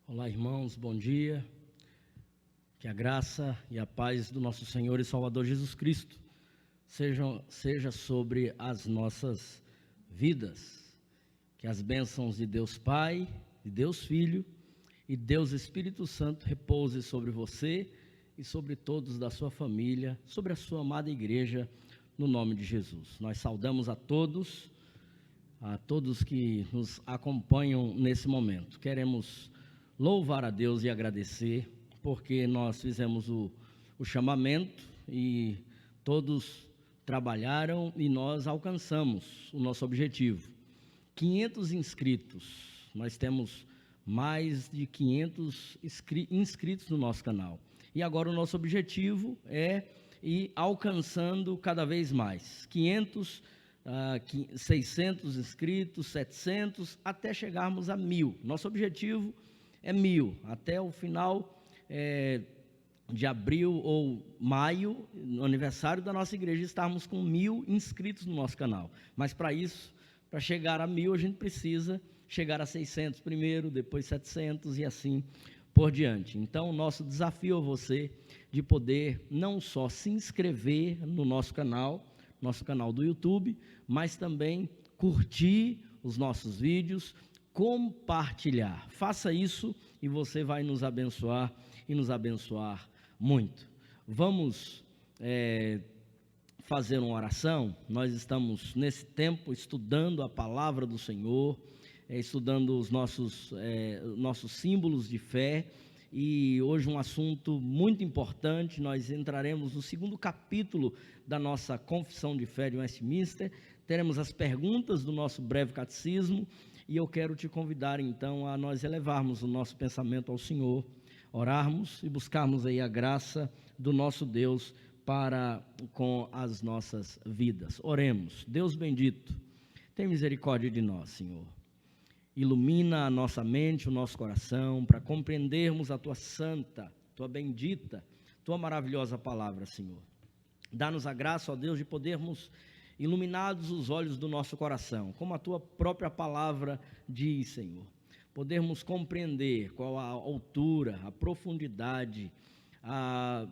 Olá, irmãos, bom dia. Que a graça e a paz do nosso Senhor e Salvador Jesus Cristo seja sobre as nossas vidas. Que as bênçãos de Deus Pai, de Deus Filho e Deus Espírito Santo repouse sobre você e sobre todos da sua família, sobre a sua amada igreja, no nome de Jesus. Nós saudamos a todos que nos acompanham nesse momento. Queremos louvar a Deus e agradecer, porque nós fizemos o chamamento e todos trabalharam e nós alcançamos o nosso objetivo. 500 inscritos, nós temos mais de 500 inscritos no nosso canal. E agora o nosso objetivo é ir alcançando cada vez mais. 500, 600 inscritos, 700, até chegarmos a 1.000. Nosso objetivo é 1.000, até o final de abril ou maio, no aniversário da nossa igreja, estarmos com 1.000 inscritos no nosso canal. Mas para isso, para chegar a 1.000, a gente precisa chegar a 600 primeiro, depois 700 e assim por diante. Então, o nosso desafio a você de poder não só se inscrever no nosso canal do YouTube, mas também curtir os nossos vídeos, compartilhar. Faça isso e você vai nos abençoar e nos abençoar muito. Vamos fazer uma oração. Nós estamos nesse tempo estudando a palavra do Senhor, estudando os nossos símbolos de fé, e hoje um assunto muito importante. Nós entraremos no segundo capítulo da nossa Confissão de Fé de Westminster, teremos as perguntas do nosso breve catecismo, e eu quero te convidar então a nós elevarmos o nosso pensamento ao Senhor, orarmos e buscarmos aí a graça do nosso Deus para com as nossas vidas. Oremos. Deus bendito, tem misericórdia de nós, Senhor. Ilumina a nossa mente, o nosso coração, para compreendermos a Tua santa, Tua bendita, Tua maravilhosa palavra, Senhor. Dá-nos a graça, ó Deus, de podermos, iluminados os olhos do nosso coração, como a Tua própria palavra diz, Senhor, podermos compreender qual a altura, a profundidade, a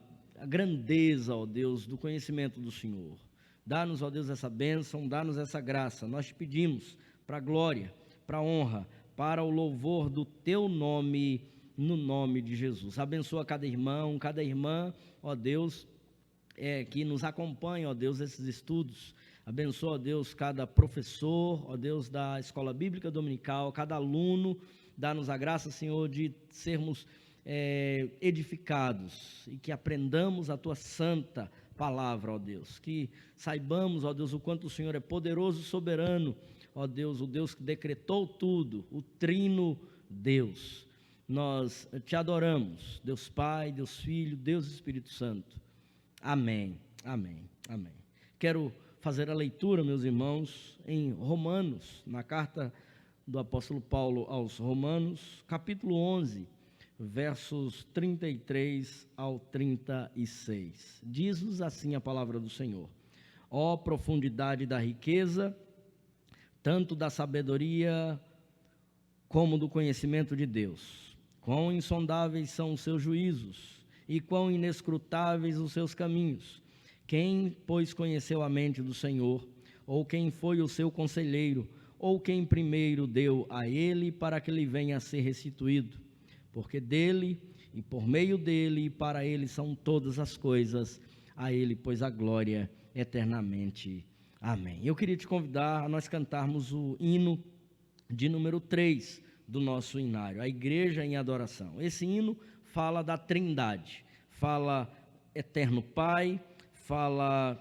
grandeza, ó Deus, do conhecimento do Senhor. Dá-nos, ó Deus, essa bênção, dá-nos essa graça. Nós te pedimos para a glória, para a honra, para o louvor do Teu nome, no nome de Jesus. Abençoa cada irmão, cada irmã, ó Deus, que nos acompanha, ó Deus, esses estudos. Abençoa, ó Deus, cada professor, ó Deus, da Escola Bíblica Dominical, cada aluno. Dá-nos a graça, Senhor, de sermos edificados e que aprendamos a Tua santa palavra, ó Deus. Que saibamos, ó Deus, o quanto o Senhor é poderoso e soberano, ó Deus, o Deus que decretou tudo, o Trino Deus. Nós Te adoramos, Deus Pai, Deus Filho, Deus Espírito Santo. Amém, amém, amém. Quero fazer a leitura, meus irmãos, em Romanos, na carta do apóstolo Paulo aos Romanos, capítulo 11, versos 33 ao 36. Diz-nos assim a palavra do Senhor: ó profundidade da riqueza, tanto da sabedoria como do conhecimento de Deus. Quão insondáveis são os seus juízos e quão inescrutáveis os seus caminhos. Quem, pois, conheceu a mente do Senhor? Ou quem foi o seu conselheiro? Ou quem primeiro deu a ele para que lhe venha a ser restituído? Porque dele, e por meio dele, e para ele são todas as coisas, a ele, pois, a glória eternamente. Amém. Eu queria te convidar a nós cantarmos o hino de número 3 do nosso hinário, a Igreja em Adoração. Esse hino fala da Trindade, fala Eterno Pai, fala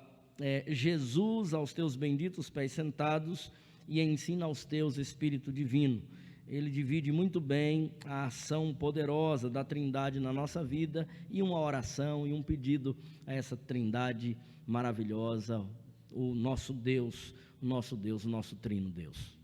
Jesus aos Teus benditos pés sentados e ensina aos Teus Espírito Divino. Ele divide muito bem a ação poderosa da Trindade na nossa vida e uma oração e um pedido a essa Trindade maravilhosa, o nosso Deus, o nosso Trino Deus.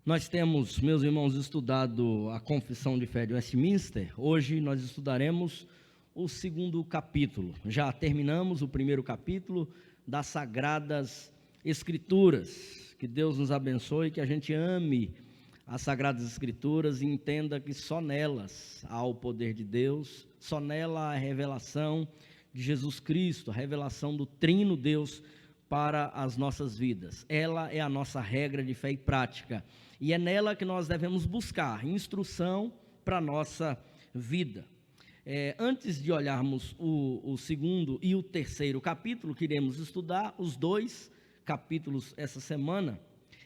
Nós temos, meus irmãos, estudado a Confissão de Fé de Westminster. Hoje nós estudaremos o segundo capítulo. Já terminamos o primeiro capítulo das Sagradas Escrituras. Que Deus nos abençoe, que a gente ame as Sagradas Escrituras e entenda que só nelas há o poder de Deus, só nela há a revelação de Jesus Cristo, a revelação do Trino Deus para as nossas vidas. Ela é a nossa regra de fé e prática. E é nela que nós devemos buscar instrução para a nossa vida. Antes de olharmos o segundo e o terceiro capítulo, que iremos estudar os dois capítulos essa semana,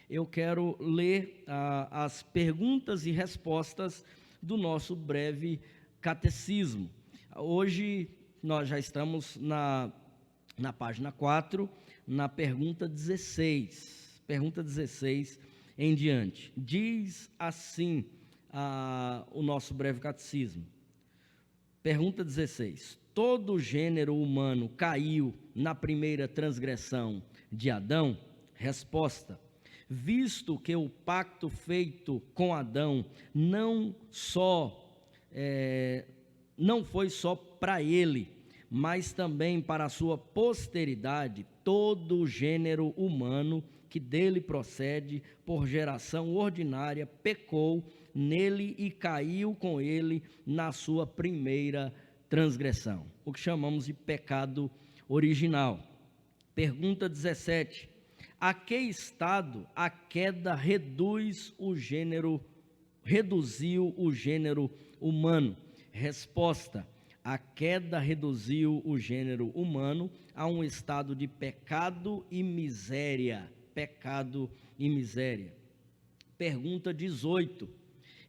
eu quero ler as perguntas e respostas do nosso breve catecismo. Hoje nós já estamos na página 4, na pergunta 16. Pergunta 16 em diante. Diz assim o nosso breve catecismo. Pergunta 16. Todo gênero humano caiu na primeira transgressão de Adão? Resposta. Visto que o pacto feito com Adão não foi só para ele, mas também para a sua posteridade, todo o gênero humano que dele procede, por geração ordinária, pecou nele e caiu com ele na sua primeira transgressão, o que chamamos de pecado original. Pergunta 17. A que estado a queda reduziu o gênero humano? Resposta. A queda reduziu o gênero humano a um estado de pecado e miséria. Pecado e miséria. Pergunta 18.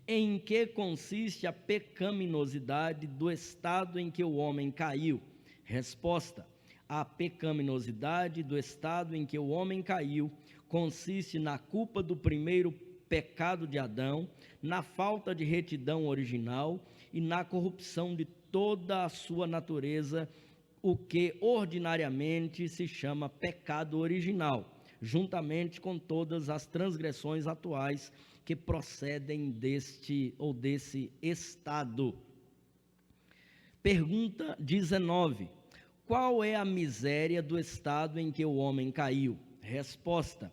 Em que consiste a pecaminosidade do estado em que o homem caiu? Resposta. A pecaminosidade do estado em que o homem caiu consiste na culpa do primeiro pecado de Adão, na falta de retidão original e na corrupção de toda a sua natureza, o que ordinariamente se chama pecado original, juntamente com todas as transgressões atuais que procedem desse estado. Pergunta 19. Qual é a miséria do estado em que o homem caiu? Resposta.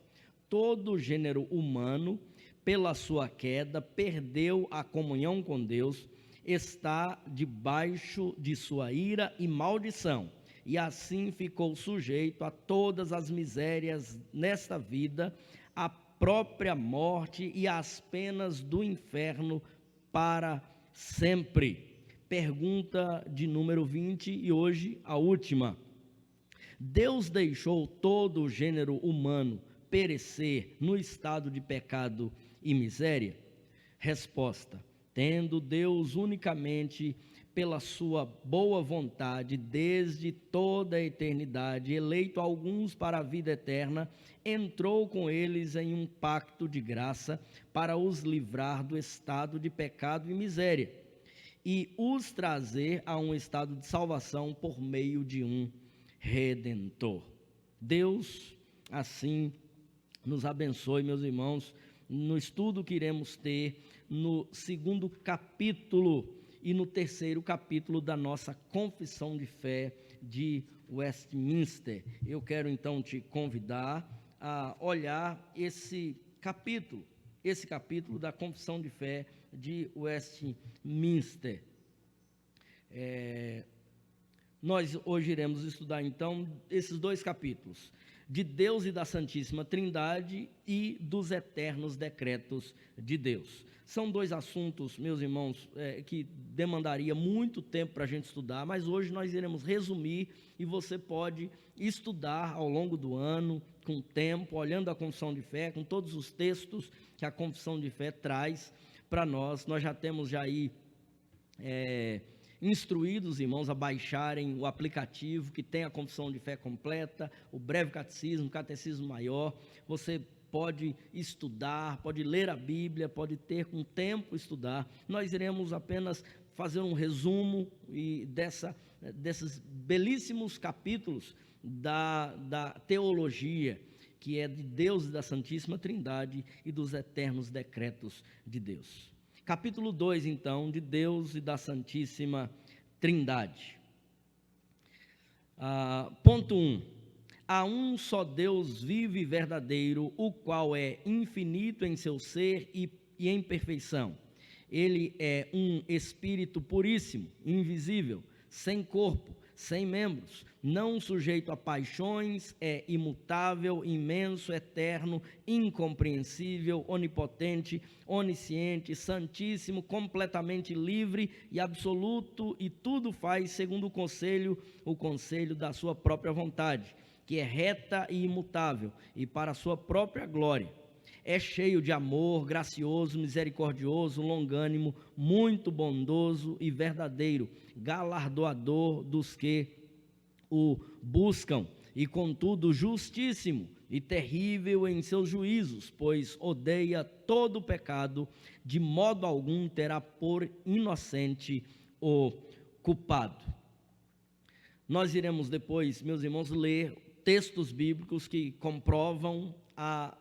Todo o gênero humano, pela sua queda, perdeu a comunhão com Deus, está debaixo de sua ira e maldição, e assim ficou sujeito a todas as misérias nesta vida, à própria morte e às penas do inferno para sempre. Pergunta de número 20 e hoje a última. Deus deixou todo o gênero humano perecer no estado de pecado e miséria? Resposta. Tendo Deus unicamente pela sua boa vontade, desde toda a eternidade, eleito alguns para a vida eterna, entrou com eles em um pacto de graça para os livrar do estado de pecado e miséria e os trazer a um estado de salvação por meio de um Redentor. Deus, assim, nos abençoe, meus irmãos, no estudo que iremos ter no segundo capítulo e no terceiro capítulo da nossa Confissão de Fé de Westminster. Eu quero então te convidar a olhar esse capítulo da Confissão de Fé de Westminster. Nós hoje iremos estudar então esses dois capítulos, de Deus e da Santíssima Trindade e dos eternos decretos de Deus. São dois assuntos, meus irmãos, que demandaria muito tempo para a gente estudar, mas hoje nós iremos resumir e você pode estudar ao longo do ano, com tempo, olhando a Confissão de Fé, com todos os textos que a Confissão de Fé traz para nós. Nós já temos aí instruídos, irmãos, a baixarem o aplicativo que tem a Confissão de Fé completa, o breve catecismo, o catecismo maior. Você pode estudar, pode ler a Bíblia, pode ter com tempo estudar. Nós iremos apenas fazer um resumo desses belíssimos capítulos da teologia que é de Deus e da Santíssima Trindade e dos eternos decretos de Deus. Capítulo 2, então, de Deus e da Santíssima Trindade. Ponto 1. Há um só Deus vivo e verdadeiro, o qual é infinito em seu ser e em perfeição. Ele é um Espírito puríssimo, invisível, sem corpo, sem membros, não sujeito a paixões, é imutável, imenso, eterno, incompreensível, onipotente, onisciente, santíssimo, completamente livre e absoluto, e tudo faz segundo o conselho da sua própria vontade, que é reta e imutável, e para a sua própria glória. É cheio de amor, gracioso, misericordioso, longânimo, muito bondoso e verdadeiro, galardoador dos que o buscam, e contudo justíssimo e terrível em seus juízos, pois odeia todo o pecado, de modo algum terá por inocente o culpado. Nós iremos depois, meus irmãos, ler textos bíblicos que comprovam a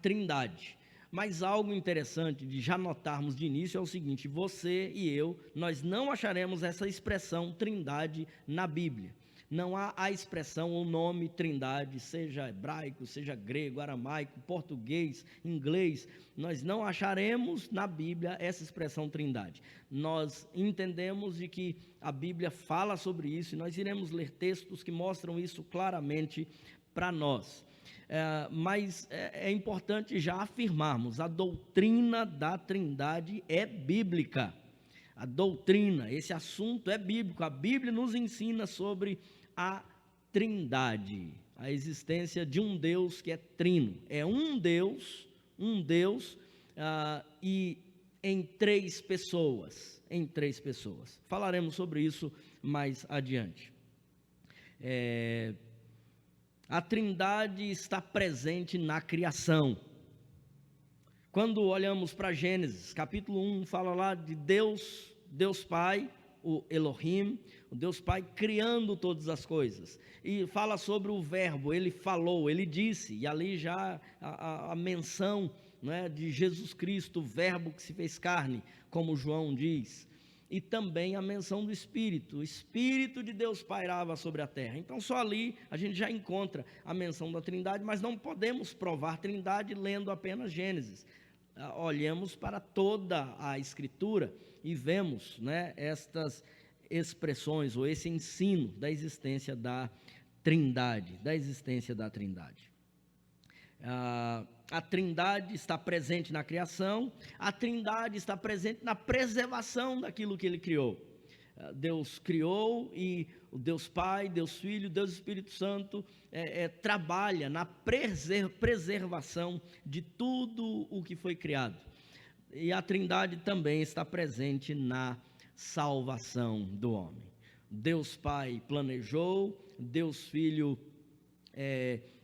Trindade. Mas algo interessante de já notarmos de início é o seguinte: você e eu, nós não acharemos essa expressão Trindade na Bíblia. Não há a expressão ou nome Trindade, seja hebraico, seja grego, aramaico, português, inglês. Nós não acharemos na Bíblia essa expressão Trindade. Nós entendemos de que a Bíblia fala sobre isso e nós iremos ler textos que mostram isso claramente para nós. Mas é importante já afirmarmos: a doutrina da Trindade é bíblica. A doutrina, esse assunto é bíblico. A Bíblia nos ensina sobre a Trindade, a existência de um Deus que é trino. É um Deus e em três pessoas. Falaremos sobre isso mais adiante. A Trindade está presente na criação. Quando olhamos para Gênesis, capítulo 1, fala lá de Deus Pai, o Elohim, o Deus Pai criando todas as coisas. E fala sobre o verbo, ele falou, ele disse, e ali já a menção, né, de Jesus Cristo, o verbo que se fez carne, como João diz. E também a menção do Espírito. O Espírito de Deus pairava sobre a terra. Então só ali a gente já encontra a menção da Trindade, mas não podemos provar Trindade lendo apenas Gênesis. Olhemos para toda a Escritura e vemos, né, estas expressões ou esse ensino da existência da Trindade, A Trindade está presente na criação, a Trindade está presente na preservação daquilo que Ele criou. Deus criou e o Deus Pai, Deus Filho, Deus Espírito Santo trabalha na preservação de tudo o que foi criado. E a Trindade também está presente na salvação do homem. Deus Pai planejou, Deus Filho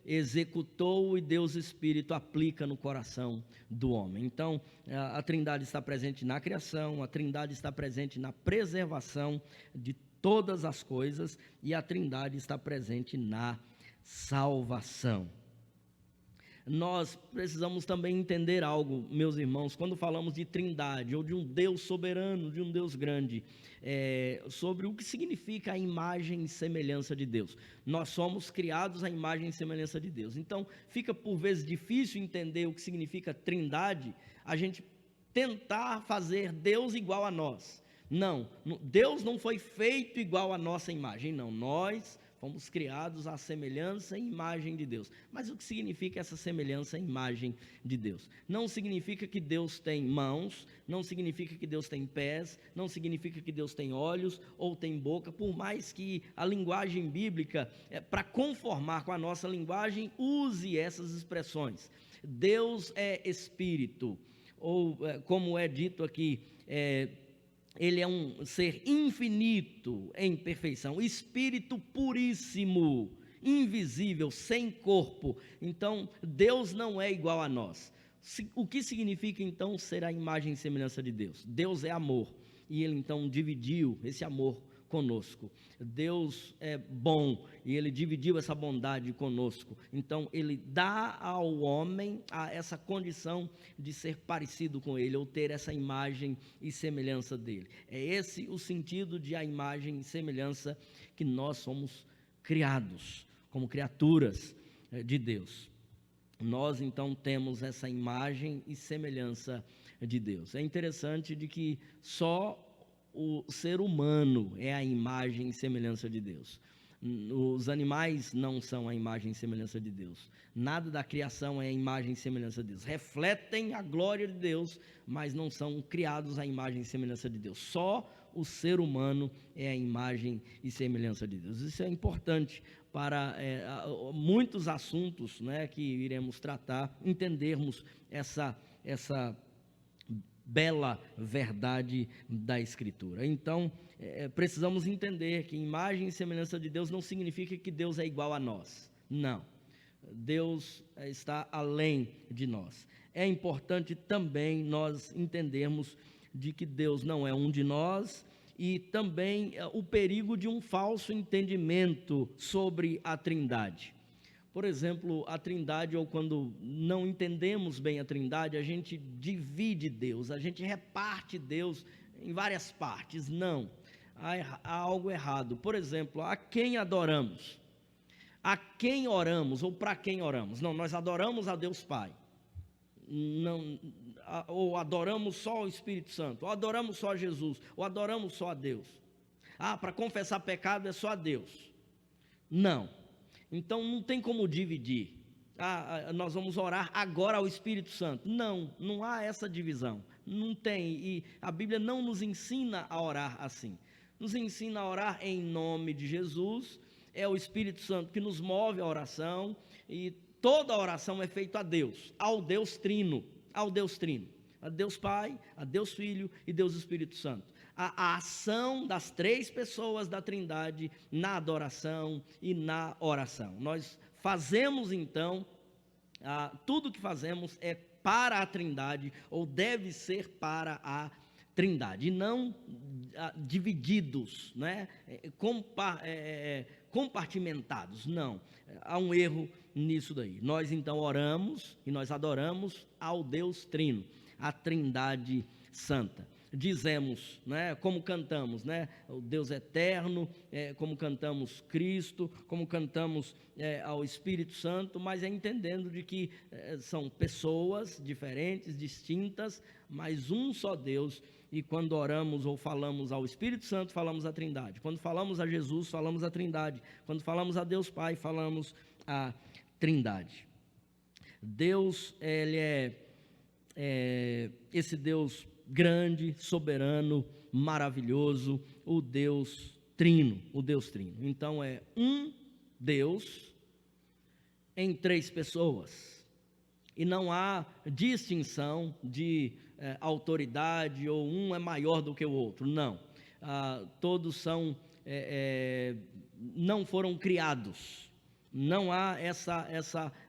executou e Deus Espírito aplica no coração do homem. Então, a Trindade está presente na criação, a Trindade está presente na preservação de todas as coisas e a Trindade está presente na salvação. Nós precisamos também entender algo, meus irmãos, quando falamos de Trindade ou de um Deus soberano, de um Deus grande, sobre o que significa a imagem e semelhança de Deus. Nós somos criados à imagem e semelhança de Deus. Então, fica por vezes difícil entender o que significa Trindade, a gente tentar fazer Deus igual a nós. Não, Deus não foi feito igual à nossa imagem, não. Nós fomos criados à semelhança e imagem de Deus. Mas o que significa essa semelhança e imagem de Deus? Não significa que Deus tem mãos, não significa que Deus tem pés, não significa que Deus tem olhos ou tem boca, por mais que a linguagem bíblica, para conformar com a nossa linguagem, use essas expressões. Deus é Espírito, ou como é dito aqui, Ele é um ser infinito em perfeição, Espírito puríssimo, invisível, sem corpo. Então, Deus não é igual a nós. O que significa, então, ser a imagem e semelhança de Deus? Deus é amor, e Ele, então, dividiu esse amor conosco. Deus é bom e Ele dividiu essa bondade conosco. Então, Ele dá ao homem essa condição de ser parecido com Ele, ou ter essa imagem e semelhança dEle. É esse o sentido de a imagem e semelhança que nós somos criados, como criaturas de Deus. Nós, então, temos essa imagem e semelhança de Deus. É interessante de que só o ser humano é a imagem e semelhança de Deus. Os animais não são a imagem e semelhança de Deus. Nada da criação é a imagem e semelhança de Deus. Refletem a glória de Deus, mas não são criados à imagem e semelhança de Deus. Só o ser humano é a imagem e semelhança de Deus. Isso é importante para muitos assuntos, né, que iremos tratar, entendermos essa bela verdade da Escritura. Então, precisamos entender que imagem e semelhança de Deus não significa que Deus é igual a nós. Não. Deus está além de nós. É importante também nós entendermos de que Deus não é um de nós, e também o perigo de um falso entendimento sobre a Trindade. Por exemplo, a Trindade, ou quando não entendemos bem a Trindade, a gente divide Deus, a gente reparte Deus em várias partes. Não, há algo errado. Por exemplo, a quem adoramos? A quem oramos ou para quem oramos? Não, nós adoramos a Deus Pai. Não, ou adoramos só o Espírito Santo, ou adoramos só a Jesus, ou adoramos só a Deus. Para confessar pecado é só a Deus. Não. Então não tem como dividir. Nós vamos orar agora ao Espírito Santo. Não há essa divisão. Não tem. E a Bíblia não nos ensina a orar assim. Nos ensina a orar em nome de Jesus. É o Espírito Santo que nos move a oração. E toda a oração é feita a Deus, ao Deus Trino. Ao Deus Trino. A Deus Pai, a Deus Filho e Deus Espírito Santo. A ação das três pessoas da Trindade na adoração e na oração. Nós fazemos então, tudo que fazemos é para a Trindade, ou deve ser para a Trindade, e não divididos, né? Compartimentados. Não, há um erro nisso daí. Nós então oramos e nós adoramos ao Deus Trino, a Trindade Santa. Dizemos, né, como cantamos, né, o Deus eterno, como cantamos Cristo, como cantamos ao Espírito Santo, mas entendendo de que são pessoas diferentes, distintas, mas um só Deus. E quando oramos ou falamos ao Espírito Santo, falamos a Trindade. Quando falamos a Jesus, falamos a Trindade. Quando falamos a Deus Pai, falamos a Trindade. Deus, Ele é esse Deus grande, soberano, maravilhoso, o Deus Trino, Então é um Deus em três pessoas, e não há distinção de autoridade, ou um é maior do que o outro, não. Todos são, não foram criados. Não há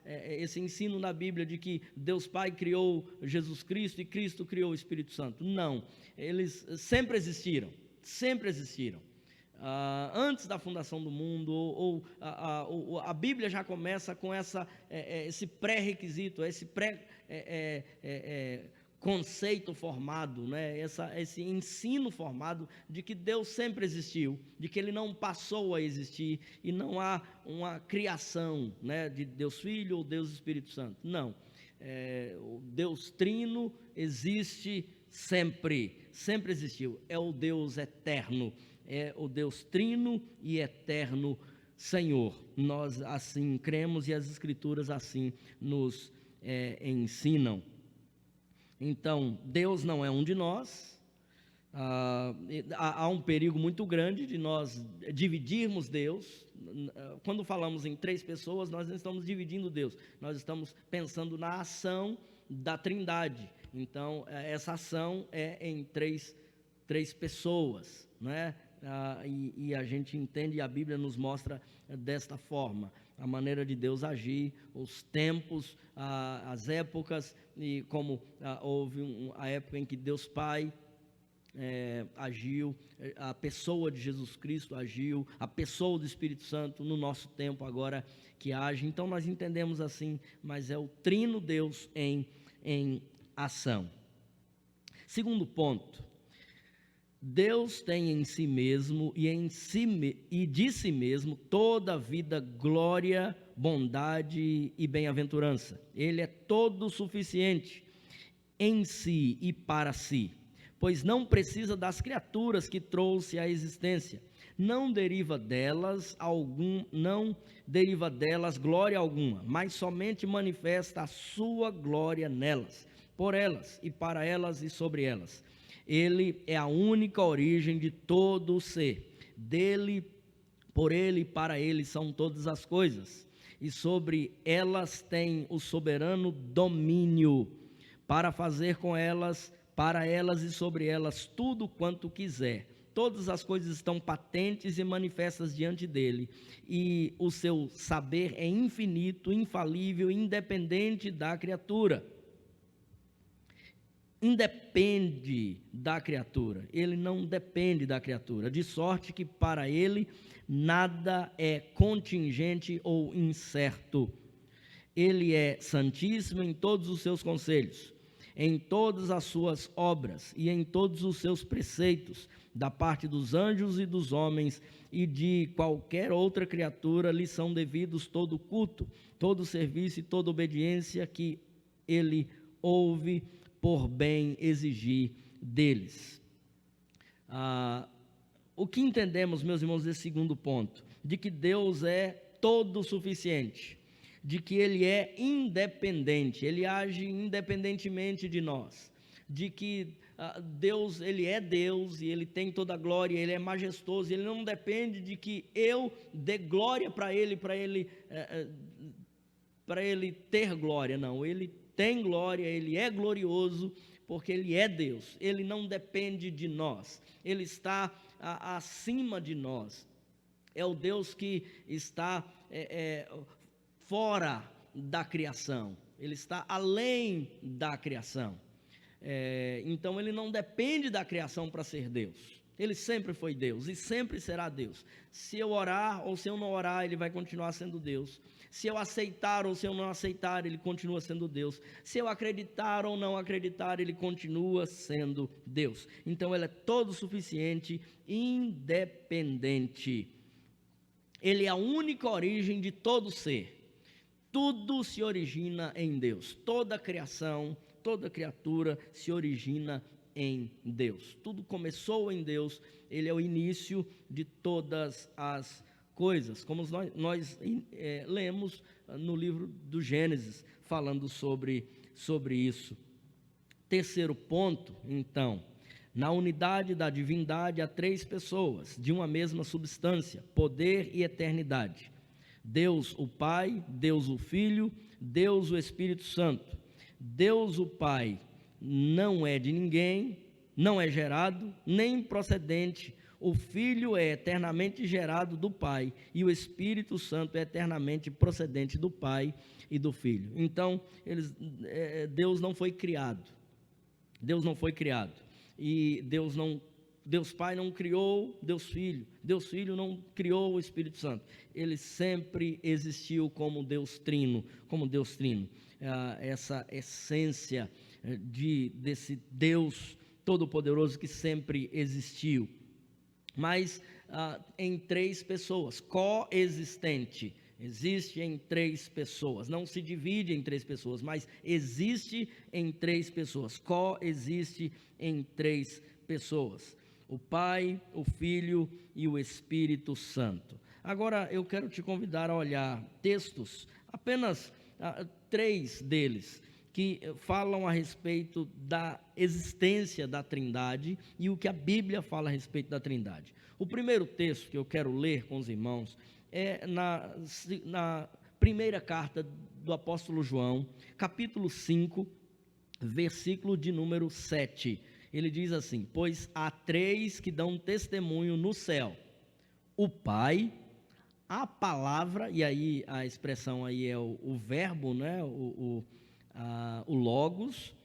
esse ensino na Bíblia de que Deus Pai criou Jesus Cristo e Cristo criou o Espírito Santo. Não, eles sempre existiram, antes da fundação do mundo, a Bíblia já começa com esse pré-requisito, esse conceito formado, né? Esse ensino formado de que Deus sempre existiu, de que Ele não passou a existir, e não há uma criação, né, de Deus Filho ou Deus Espírito Santo. Não, o Deus Trino existe sempre existiu, é o Deus eterno, é o Deus Trino e eterno Senhor. Nós assim cremos e as Escrituras assim nos ensinam. Então, Deus não é um de nós. Há um perigo muito grande de nós dividirmos Deus. Quando falamos em três pessoas, nós não estamos dividindo Deus, nós estamos pensando na ação da Trindade. Então, essa ação é em três pessoas, né? E a gente entende, e a Bíblia nos mostra desta forma, a maneira de Deus agir, os tempos, as épocas, e como houve a época em que Deus Pai agiu, a pessoa de Jesus Cristo agiu, a pessoa do Espírito Santo no nosso tempo agora que age. Então nós entendemos assim, mas é o trino Deus em ação. Segundo ponto, Deus tem em si mesmo e de si mesmo toda a vida, glória, bondade e bem-aventurança. Ele é todo suficiente em si e para si, pois não precisa das criaturas que trouxe à existência. Não deriva delas glória alguma, mas somente manifesta a sua glória nelas, por elas e para elas e sobre elas. Ele é a única origem de todo o ser. Dele, por ele e para ele são todas as coisas, e sobre elas tem o soberano domínio, para fazer com elas, para elas e sobre elas tudo quanto quiser. Todas as coisas estão patentes e manifestas diante dele, e o seu saber é infinito, infalível, independente da criatura. Independe da criatura, ele não depende da criatura, de sorte que para ele nada é contingente ou incerto. Ele é santíssimo em todos os seus conselhos, em todas as suas obras e em todos os seus preceitos, da parte dos anjos e dos homens e de qualquer outra criatura lhe são devidos todo culto, todo serviço e toda obediência que ele ouve por bem exigir deles. O que entendemos, meus irmãos, desse segundo ponto? De que Deus é todo suficiente, de que Ele é independente, Ele age independentemente de nós, de que Deus, Ele é Deus e Ele tem toda a glória, Ele é majestoso, Ele não depende de que eu dê glória para Ele ter glória, não, Ele tem glória, Ele é glorioso, porque Ele é Deus, Ele não depende de nós, Ele está acima de nós, é o Deus que está fora da criação, Ele está além da criação, então Ele não depende da criação para ser Deus, Ele sempre foi Deus e sempre será Deus. Se eu orar ou se eu não orar, Ele vai continuar sendo Deus. Se eu aceitar ou se eu não aceitar, Ele continua sendo Deus. Se eu acreditar ou não acreditar, Ele continua sendo Deus. Então Ele é todo suficiente, independente. Ele é a única origem de todo ser. Tudo se origina em Deus. Toda criação, toda criatura se origina em Deus. Tudo começou em Deus. Ele é o início de todas as coisas, como nós lemos no livro do Gênesis, falando sobre isso. Terceiro ponto, então, na unidade da divindade há três pessoas, de uma mesma substância, poder e eternidade. Deus o Pai, Deus o Filho, Deus o Espírito Santo. Deus o Pai não é de ninguém, não é gerado, nem procedente. O Filho é eternamente gerado do Pai, e o Espírito Santo é eternamente procedente do Pai e do Filho. Então, Deus não foi criado. Deus não foi criado. E Deus Pai não criou Deus Filho. Deus Filho não criou o Espírito Santo. Ele sempre existiu como Deus Trino, essa essência desse Deus Todo-Poderoso que sempre existiu. Mas em três pessoas, coexistente, existe em três pessoas, não se divide em três pessoas, mas existe em três pessoas, coexiste em três pessoas, o Pai, o Filho e o Espírito Santo. Agora eu quero te convidar a olhar textos, apenas três deles, que falam a respeito da existência da Trindade e o que a Bíblia fala a respeito da Trindade. O primeiro texto que eu quero ler com os irmãos é na primeira carta do apóstolo João, capítulo 5, versículo de número 7. Ele diz assim: pois há três que dão testemunho no céu, o Pai, a palavra, e aí a expressão aí é o verbo, né? O Logos,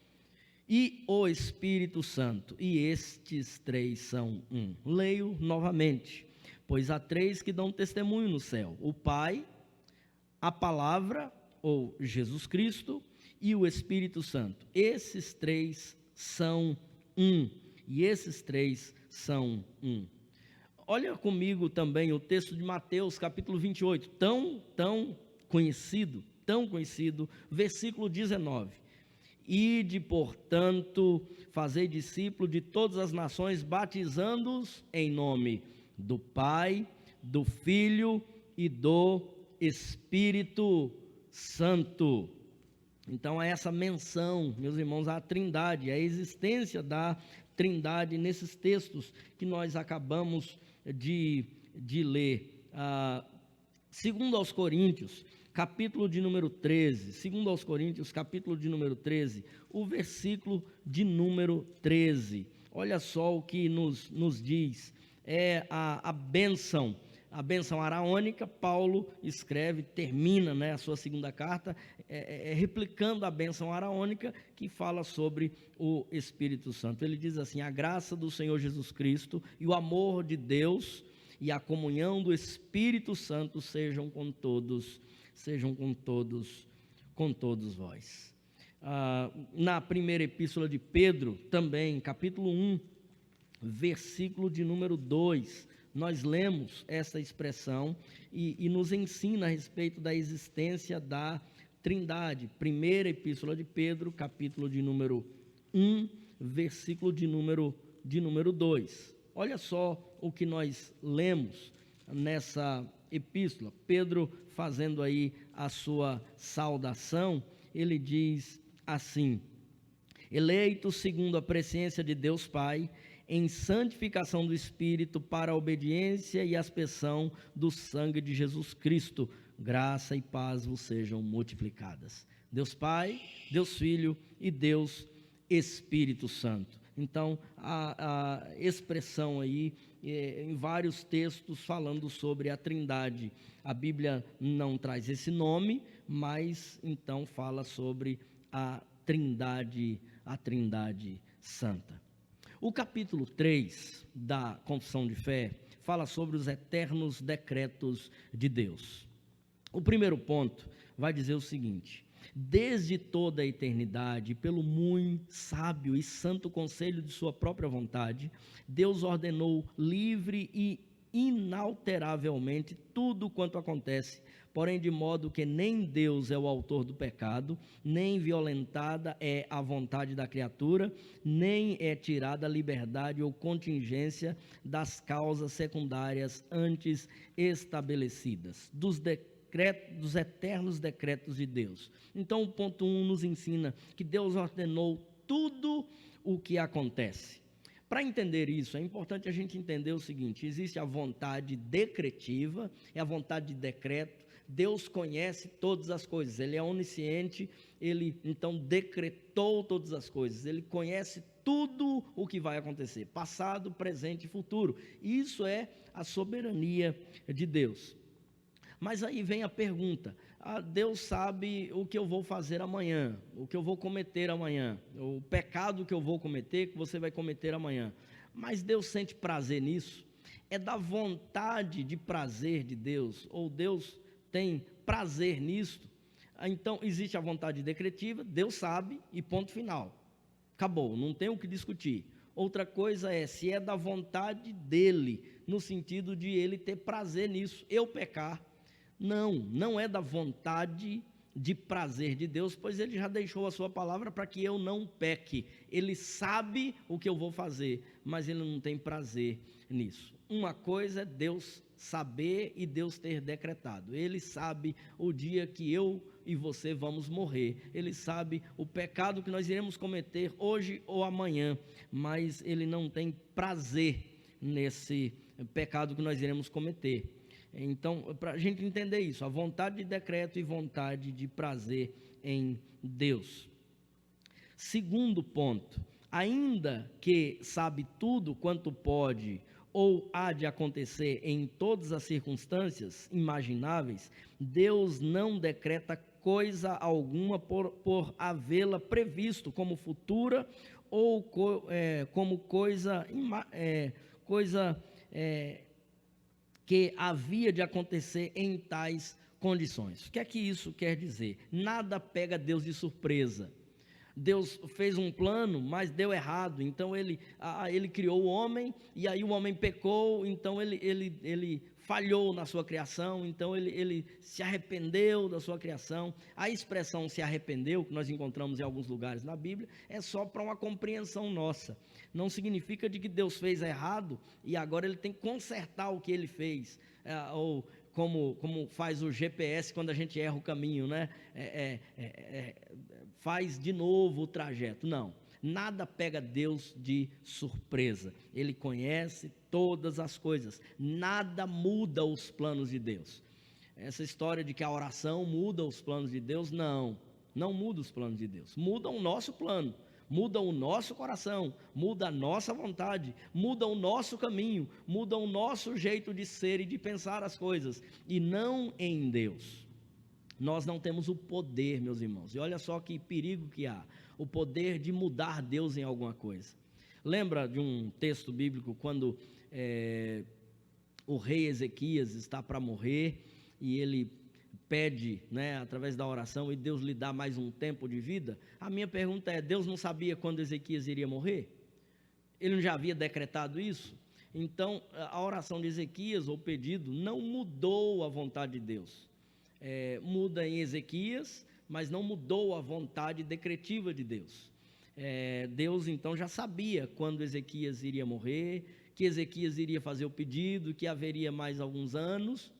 e o Espírito Santo, e estes três são um. Leio novamente. Pois há três que dão testemunho no céu: o Pai, a Palavra, ou Jesus Cristo, e o Espírito Santo. Esses três são um, e esses três são um. Olha comigo também o texto de Mateus, capítulo 28, tão conhecido, versículo 19. Ide, portanto, fazei discípulo de todas as nações, batizando-os em nome do Pai, do Filho e do Espírito Santo. Então, é essa menção, meus irmãos, à Trindade, a existência da Trindade nesses textos que nós acabamos de ler. Segundo aos Coríntios, capítulo de número 13, segundo aos Coríntios, capítulo de número 13, o versículo de número 13. Olha só o que nos diz, é a bênção araônica. Paulo escreve, termina, a sua segunda carta, replicando a bênção araônica que fala sobre o Espírito Santo. Ele diz assim: a graça do Senhor Jesus Cristo e o amor de Deus e a comunhão do Espírito Santo sejam com todos vós. Na primeira epístola de Pedro, também, capítulo 1, versículo de número 2, nós lemos essa expressão e nos ensina a respeito da existência da Trindade. Primeira epístola de Pedro, capítulo de número 1, versículo de número 2. Olha só o que nós lemos nessa epístola. Pedro, fazendo aí a sua saudação, ele diz assim: eleito segundo a presciência de Deus Pai, em santificação do Espírito, para a obediência e aspersão do sangue de Jesus Cristo, graça e paz vos sejam multiplicadas. Deus Pai, Deus Filho e Deus Espírito Santo. Então, a expressão aí, em vários textos falando sobre a Trindade. A Bíblia não traz esse nome, mas então fala sobre a Trindade Santa. O capítulo 3 da Confissão de Fé fala sobre os eternos decretos de Deus. O primeiro ponto vai dizer o seguinte: desde toda a eternidade, pelo muito sábio e santo conselho de sua própria vontade, Deus ordenou livre e inalteravelmente tudo quanto acontece, porém de modo que nem Deus é o autor do pecado, nem violentada é a vontade da criatura, nem é tirada a liberdade ou contingência das causas secundárias antes estabelecidas, dos eternos decretos de Deus. Então o ponto 1 nos ensina que Deus ordenou tudo o que acontece. Para entender isso, é importante a gente entender o seguinte: existe a vontade decretiva, é a vontade de decreto. Deus conhece todas as coisas, Ele é onisciente, Ele então decretou todas as coisas, Ele conhece tudo o que vai acontecer, passado, presente e futuro. Isso é a soberania de Deus. Mas aí vem a pergunta: Deus sabe o que eu vou fazer amanhã, o que eu vou cometer amanhã, o pecado que eu vou cometer, que você vai cometer amanhã. Mas Deus sente prazer nisso? É da vontade de prazer de Deus, ou Deus tem prazer nisso? Então existe a vontade decretiva, Deus sabe e ponto final. Acabou, não tem o que discutir. Outra coisa é se é da vontade dele, no sentido de ele ter prazer nisso. Eu pecar, não é da vontade de prazer de Deus, pois Ele já deixou a sua palavra para que eu não peque. Ele sabe o que eu vou fazer, mas Ele não tem prazer nisso. Uma coisa é Deus saber e Deus ter decretado. Ele sabe o dia que eu e você vamos morrer. Ele sabe o pecado que nós iremos cometer hoje ou amanhã, mas Ele não tem prazer nesse pecado que nós iremos cometer. Então, para a gente entender isso, a vontade de decreto e vontade de prazer em Deus. Segundo ponto: ainda que sabe tudo quanto pode ou há de acontecer em todas as circunstâncias imagináveis, Deus não decreta coisa alguma por havê-la previsto como futura ou como coisa que havia de acontecer em tais condições. O que é que isso quer dizer? Nada pega Deus de surpresa. Deus fez um plano, mas deu errado, então ele criou o homem, e aí o homem pecou, então ele falhou na sua criação, então ele se arrependeu da sua criação. A expressão se arrependeu, que nós encontramos em alguns lugares na Bíblia, é só para uma compreensão nossa, não significa de que Deus fez errado, e agora ele tem que consertar o que ele fez, ou como faz o GPS quando a gente erra o caminho, né? Faz de novo o trajeto. Não, nada pega Deus de surpresa. Ele conhece todas as coisas. Nada muda os planos de Deus. Essa história de que a oração muda os planos de Deus, não muda os planos de Deus. Muda o nosso plano, muda o nosso coração, muda a nossa vontade, muda o nosso caminho, muda o nosso jeito de ser e de pensar as coisas, e não em Deus. Nós não temos o poder, meus irmãos, e olha só que perigo que há, o poder de mudar Deus em alguma coisa. Lembra de um texto bíblico quando o rei Ezequias está para morrer, e ele pede, através da oração, e Deus lhe dá mais um tempo de vida? A minha pergunta é, Deus não sabia quando Ezequias iria morrer? Ele não já havia decretado isso? Então, a oração de Ezequias, ou o pedido, não mudou a vontade de Deus. Muda em Ezequias, mas não mudou a vontade decretiva de Deus. Deus então já sabia quando Ezequias iria morrer, que Ezequias iria fazer o pedido, que haveria mais alguns anos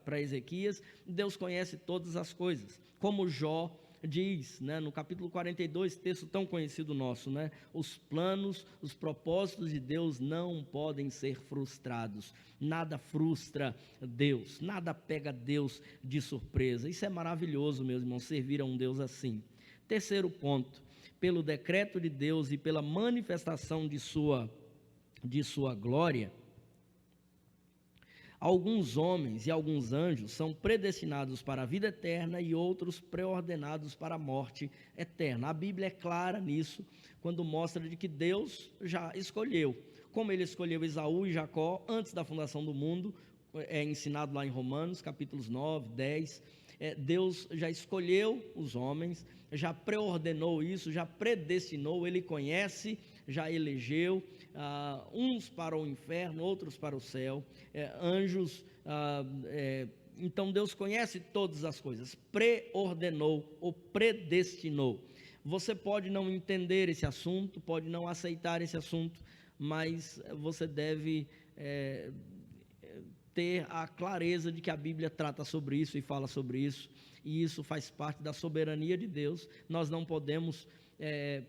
para Ezequias. Deus conhece todas as coisas, como Jó diz, no capítulo 42, texto tão conhecido nosso, os planos, os propósitos de Deus não podem ser frustrados. Nada frustra Deus, nada pega Deus de surpresa. Isso é maravilhoso, meus irmãos, servir a um Deus assim. Terceiro ponto, pelo decreto de Deus e pela manifestação de sua glória, alguns homens e alguns anjos são predestinados para a vida eterna e outros preordenados para a morte eterna. A Bíblia é clara nisso, quando mostra de que Deus já escolheu, como ele escolheu Esaú e Jacó antes da fundação do mundo, é ensinado lá em Romanos, capítulos 9, 10, Deus já escolheu os homens, já preordenou isso, já predestinou, ele conhece, já elegeu, uns para o inferno, outros para o céu, anjos, então Deus conhece todas as coisas, preordenou ou predestinou. Você pode não entender esse assunto, pode não aceitar esse assunto, mas você deve ter a clareza de que a Bíblia trata sobre isso e fala sobre isso, e isso faz parte da soberania de Deus. Nós não podemos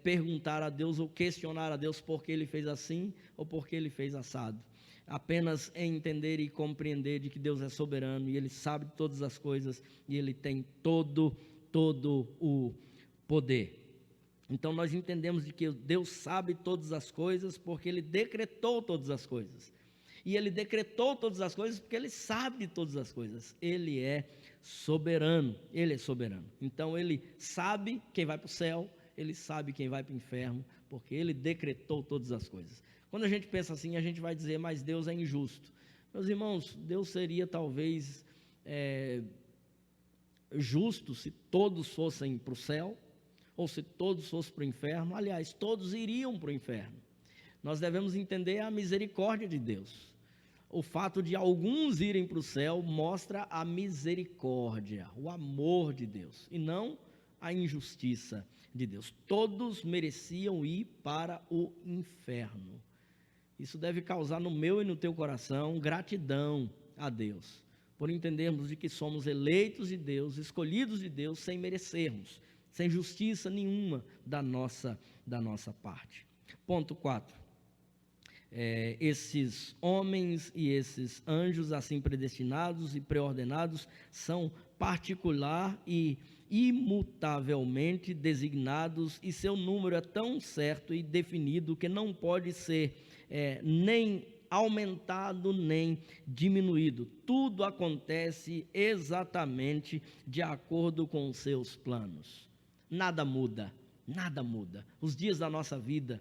perguntar a Deus ou questionar a Deus porque Ele fez assim ou porque Ele fez assado. Apenas entender e compreender de que Deus é soberano e Ele sabe de todas as coisas e Ele tem todo o poder. Então nós entendemos de que Deus sabe todas as coisas porque Ele decretou todas as coisas. E Ele decretou todas as coisas porque Ele sabe de todas as coisas. Ele é soberano, Ele é soberano. Então Ele sabe quem vai para o céu, Ele sabe quem vai para o inferno, porque Ele decretou todas as coisas. Quando a gente pensa assim, a gente vai dizer, mas Deus é injusto. Meus irmãos, Deus seria talvez justo se todos fossem para o céu, ou se todos fossem para o inferno. Aliás, todos iriam para o inferno. Nós devemos entender a misericórdia de Deus. O fato de alguns irem para o céu mostra a misericórdia, o amor de Deus, e não a injustiça de Deus. Todos mereciam ir para o inferno. Isso deve causar no meu e no teu coração gratidão a Deus, por entendermos de que somos eleitos de Deus, escolhidos de Deus, sem merecermos, sem justiça nenhuma da nossa parte. Ponto 4. Esses homens e esses anjos assim predestinados e preordenados são particular e imutavelmente designados, e seu número é tão certo e definido que não pode ser nem aumentado nem diminuído. Tudo acontece exatamente de acordo com os seus planos. Nada muda. Nada muda. Os dias da nossa vida,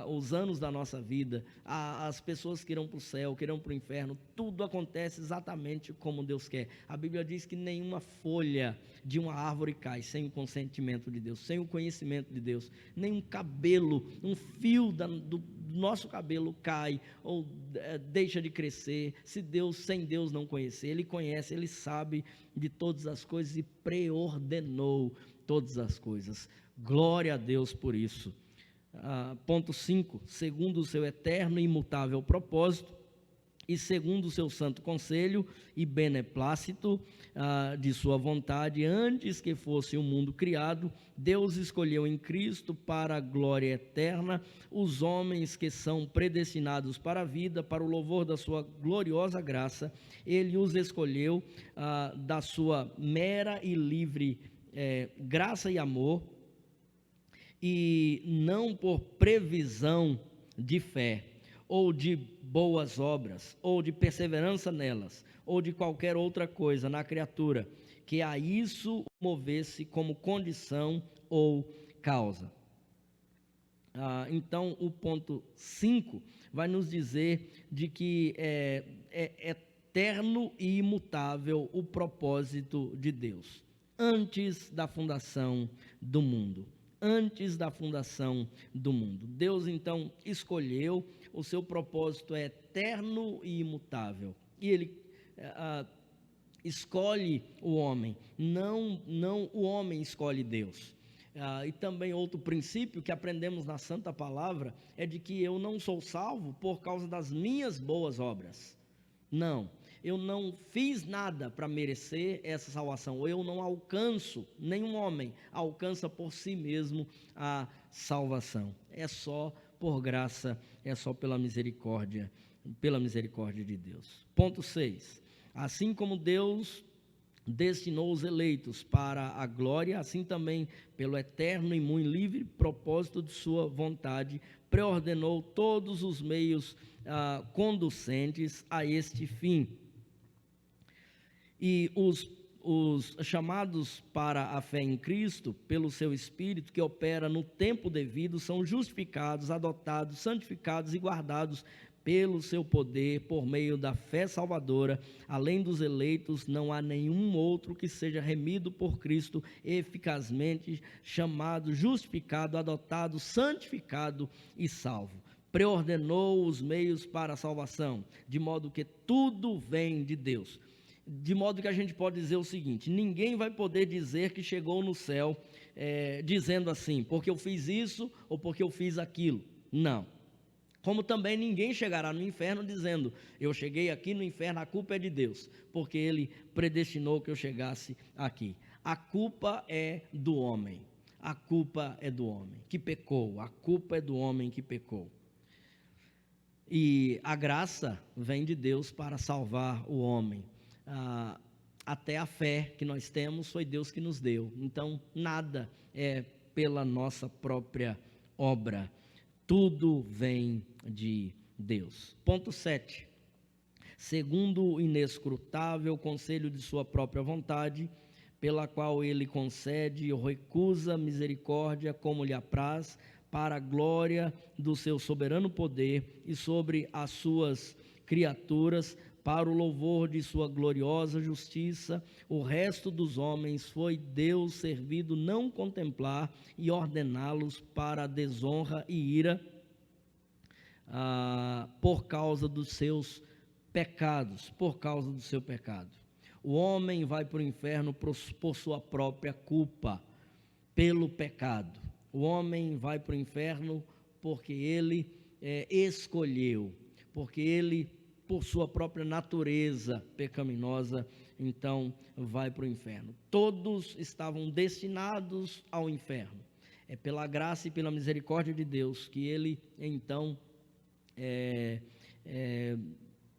os anos da nossa vida, as pessoas que irão para o céu, que irão para o inferno, tudo acontece exatamente como Deus quer. A Bíblia diz que nenhuma folha de uma árvore cai sem o consentimento de Deus, sem o conhecimento de Deus. Nenhum cabelo, um fio do nosso cabelo cai ou deixa de crescer, sem Deus não conhecer. Ele conhece, Ele sabe de todas as coisas e preordenou todas as coisas. Glória a Deus por isso. Ponto 5, segundo o seu eterno e imutável propósito, e segundo o seu santo conselho e beneplácito de sua vontade, antes que fosse o mundo criado, Deus escolheu em Cristo para a glória eterna os homens que são predestinados para a vida, para o louvor da sua gloriosa graça. Ele os escolheu da sua mera e livre graça e amor, e não por previsão de fé, ou de boas obras, ou de perseverança nelas, ou de qualquer outra coisa na criatura, que a isso movesse como condição ou causa. Então, o ponto 5 vai nos dizer de que é eterno e imutável o propósito de Deus, antes da fundação do mundo. Antes da fundação do mundo. Deus então escolheu, o seu propósito é eterno e imutável. E Ele escolhe o homem, não o homem escolhe Deus. E também outro princípio que aprendemos na Santa Palavra é de que eu não sou salvo por causa das minhas boas obras. Não, eu não fiz nada para merecer essa salvação, ou eu não alcanço, nenhum homem alcança por si mesmo a salvação. É só por graça, é só pela misericórdia de Deus. Ponto 6. Assim como Deus destinou os eleitos para a glória, assim também, pelo eterno e muito livre propósito de sua vontade, preordenou todos os meios conducentes a este fim. E os chamados para a fé em Cristo, pelo seu Espírito que opera no tempo devido, são justificados, adotados, santificados e guardados pelo seu poder, por meio da fé salvadora. Além dos eleitos, não há nenhum outro que seja remido por Cristo, eficazmente chamado, justificado, adotado, santificado e salvo. Preordenou os meios para a salvação, de modo que tudo vem de Deus. De modo que a gente pode dizer o seguinte: ninguém vai poder dizer que chegou no céu dizendo assim, porque eu fiz isso ou porque eu fiz aquilo. Não. Como também ninguém chegará no inferno dizendo, eu cheguei aqui no inferno, a culpa é de Deus, porque Ele predestinou que eu chegasse aqui. A culpa é do homem, a culpa é do homem que pecou, a culpa é do homem que pecou. E a graça vem de Deus para salvar o homem. Até a fé que nós temos foi Deus que nos deu. Então, nada é pela nossa própria obra. Tudo vem de Deus. Ponto 7. Segundo o inescrutável conselho de sua própria vontade, pela qual ele concede ou recusa misericórdia como lhe apraz, para a glória do seu soberano poder e sobre as suas criaturas, para o louvor de sua gloriosa justiça, o resto dos homens foi Deus servido não contemplar e ordená-los para a desonra e ira por causa dos seus pecados, por causa do seu pecado. O homem vai para o inferno por sua própria culpa, pelo pecado. O homem vai para o inferno porque ele escolheu, porque ele, por sua própria natureza pecaminosa, então vai para o inferno. Todos estavam destinados ao inferno. É pela graça e pela misericórdia de Deus que ele então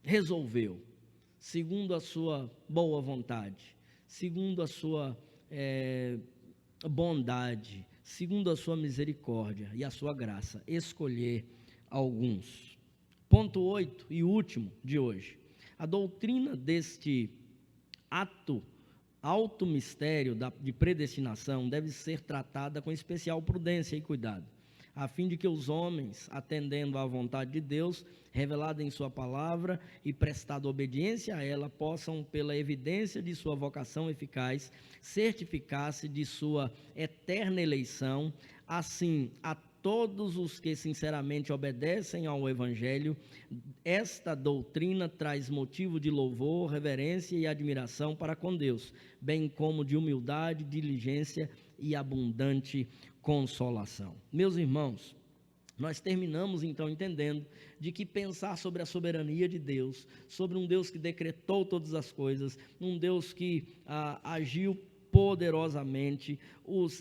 resolveu, segundo a sua boa vontade, segundo a sua bondade, segundo a sua misericórdia e a sua graça, escolher alguns. Ponto 8 e último de hoje. A doutrina deste alto mistério de predestinação deve ser tratada com especial prudência e cuidado, a fim de que os homens, atendendo à vontade de Deus, revelada em sua palavra e prestado obediência a ela, possam, pela evidência de sua vocação eficaz, certificar-se de sua eterna eleição. Assim, a todos os que sinceramente obedecem ao Evangelho, esta doutrina traz motivo de louvor, reverência e admiração para com Deus, bem como de humildade, diligência e abundante consolação. Meus irmãos, nós terminamos então entendendo de que pensar sobre a soberania de Deus, sobre um Deus que decretou todas as coisas, um Deus que agiu poderosamente,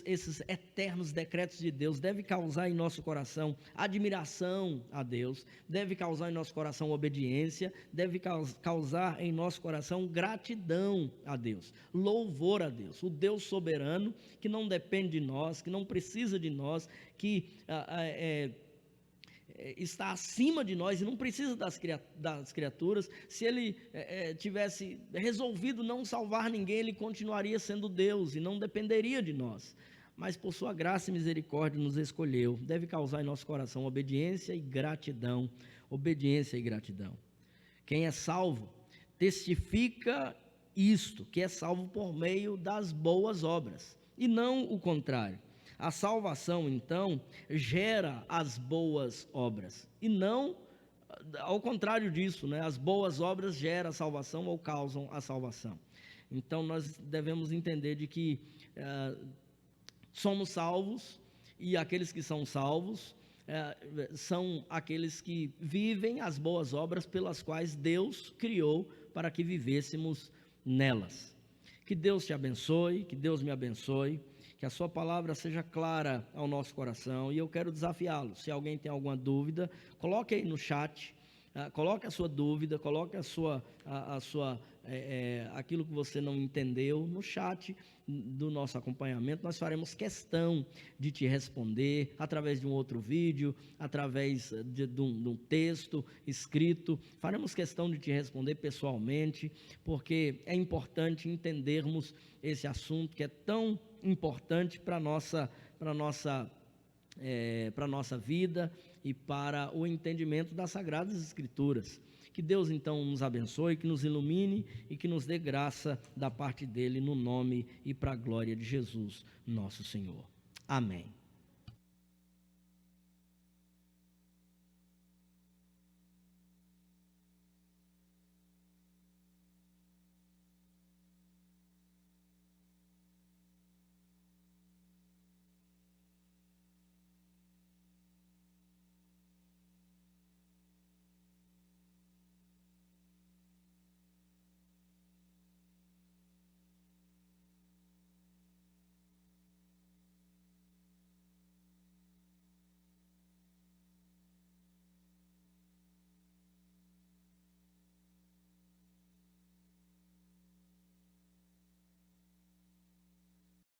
esses eternos decretos de Deus deve causar em nosso coração admiração a Deus, deve causar em nosso coração obediência, deve causar em nosso coração gratidão a Deus, louvor a Deus, o Deus soberano que não depende de nós, que não precisa de nós, que está acima de nós e não precisa das criaturas. Se ele tivesse resolvido não salvar ninguém, ele continuaria sendo Deus e não dependeria de nós. Mas por sua graça e misericórdia nos escolheu. Deve causar em nosso coração obediência e gratidão. Obediência e gratidão. Quem é salvo testifica isto, que é salvo por meio das boas obras, e não o contrário. A salvação, então, gera as boas obras, e não ao contrário disso, né? As boas obras geram a salvação ou causam a salvação. Então, nós devemos entender de que somos salvos, e aqueles que são salvos são aqueles que vivem as boas obras pelas quais Deus criou para que vivêssemos nelas. Que Deus te abençoe, que Deus me abençoe, que a sua palavra seja clara ao nosso coração, e eu quero desafiá-lo. Se alguém tem alguma dúvida, coloque aí no chat, coloque a sua dúvida, coloque aquilo que você não entendeu no chat do nosso acompanhamento. Nós faremos questão de te responder através de um outro vídeo, através de um texto escrito. Faremos questão de te responder pessoalmente, porque é importante entendermos esse assunto que é tão importante para a nossa vida e para o entendimento das Sagradas Escrituras. Que Deus então nos abençoe, que nos ilumine e que nos dê graça da parte dele, no nome e para a glória de Jesus, nosso Senhor. Amém.